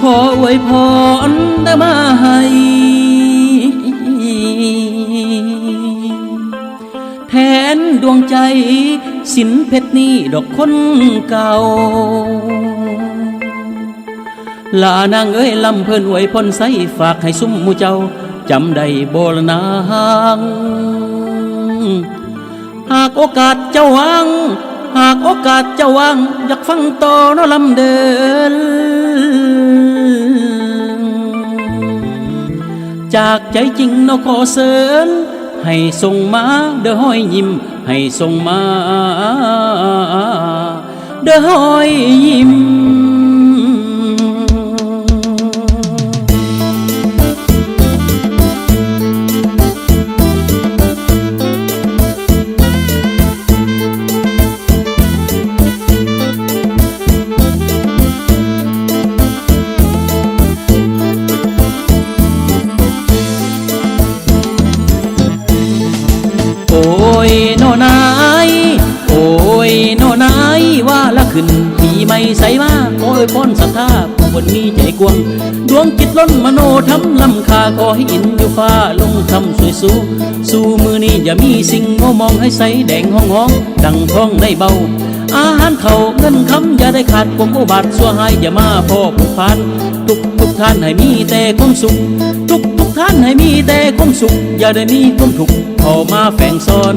ขออวยพรได้มาให้แทนดวงใจสินเพชรนี้ดอกคนเก่าลานางเอ้ยลำเพิ่นอวยพรใส่ฝากให้ซุ้มหมู่เจ้าจำได้บ่ละนางหากโอกาสเจ้าว่างหากโอกาสเจ้าว่างอยากฟังต่อเนาะลำเดินจากใจจริงเนาะขอเสริญให้ส่งมาเด้อห้อยยิ้มให้ส่งมาเด้อห้อยยิ้มโอ้ยโนนายโอ้ยโนนายว่าละขึ้นปีใหม่ใส่มาขอให้พ้นศรัทธาผู้คนมีใจกว้างดวงจิตล้นมโนธรรมลำคาขอให้อินอยู่ฟ้าลงทำสวยสู้สู้มือนี้อย่ามีสิ่งโมมองให้ใสแดงห้องห้องดังท้องได้เบาอาหารเข่าเงินคำอย่าได้ขาดความอุบัติสัวหายอย่ามาพ่อผู้พันทุกท่านให้มีแต่ความสุขทุกท่านให้มีแต่ความสุขอย่าได้มีความทุกข์เข้ามาแฝงซ้อน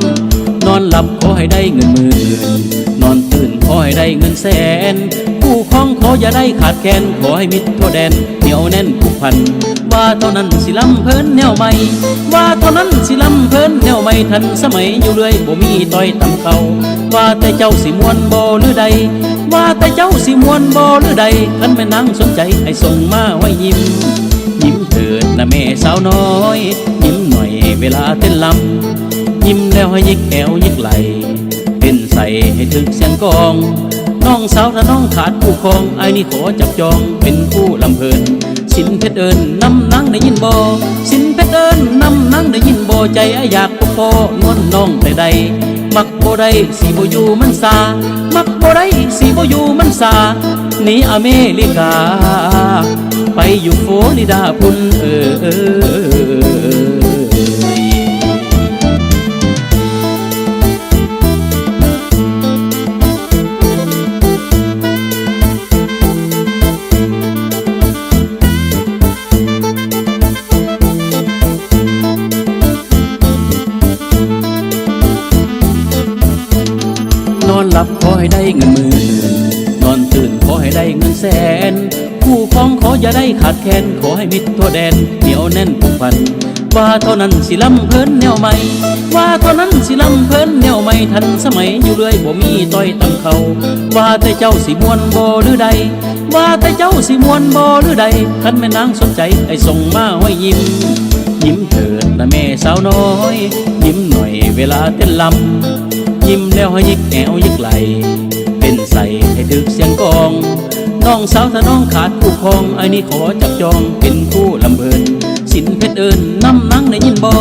นอนหลับขอให้ได้เงินหมื่นนอนตื่นขอให้ได้เงินแสนผู้ครองขออย่าได้ขาดแคลนขอให้มิตรทั่วแดนเหนียวแน่นผูกพันว่าเท่านั้นสิลำเพิ่นแนวใหม่ว่าเท่านั้นสิลำเพิ่นแนวใหม่ทันสมัยอยู่เรื่อยบ่มีต้อยต่ำเขาว่าแต่เจ้าสิมวนบ่หรือใดว่าแต่เจ้าสิมวนบ่หรือใดคันแม่นางสนใจให้ส่งมาไว้ยิ้มยิ้มเถิดนะแม่สาวน้อยยิ้มหน่อยเวลาเต้นลำยิ้มแล้วให้ยิกแอวยิกไหลเต้นใส่ให้ถึกเสียงกองน้องสาวถ้าน้องขาดผู้ครองไอ้นี่ขอจับจองเป็นผู้ลำเพลินสินเพชรเอิญนำนางได้ยินบ่สินเพชรเอิญนำนางได้ยินบ่ใจไอ้อยากพบพ่อนวลน้องแต่ใดมักบ่ได้สิบ่อยู่มันซามักบ่ได้สิบ่อยู่มันซาหนีอเมริกาไปอยู่โฟลิดาพุ่นนอนหลับขอให้ได้เงินหมื่นนอนตื่นขอให้ได้เงินแสนผู้ครองขออย่าได้ขาดแคลนขอให้มิตรทั่วแดนเหนียวแน่นผูกพันว่าเท่านั้นสิลำเพิ่นแนวใหม่ว่าเท่านั้นสิลำเพิ่นแนวใหม่ทันสมัยอยู่เรื่อยบ่มีต้อยต่ำเขาว่าแต่เจ้าสิมวนบ่หรือใดว่าแต่เจ้าสิมวนบ่หรือใดคันแม่นางสนใจให้ส่งมาไว้ยิ้มยิ้มเถิดนะแม่สาวน้อยยิ้มหน่อยเวลาเต้นลำยิ้มแล้วให้ยิกแอวยิกไหลเต้นใส่ให้ถึกเสียงกองน้องสาวถ้าน้องขาดผู้ครองไอ้นี่ขอจับจองเป็นผู้ลำเบินสินเพชรเอิญนำนางได้ยินบ่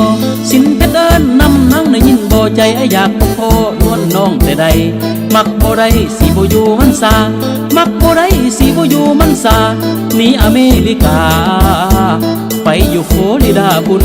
สินเพชรเอิญนำนางได้ยินบ่ใจไอ้อยากพบพ่อนวลน้องแต่ใดมักบ่ได้สิบ่อยู่มันซามักบ่ได้สิบ่อยู่มันซาหนีอเมริกาไปอยู่โฟลิดาพุ่น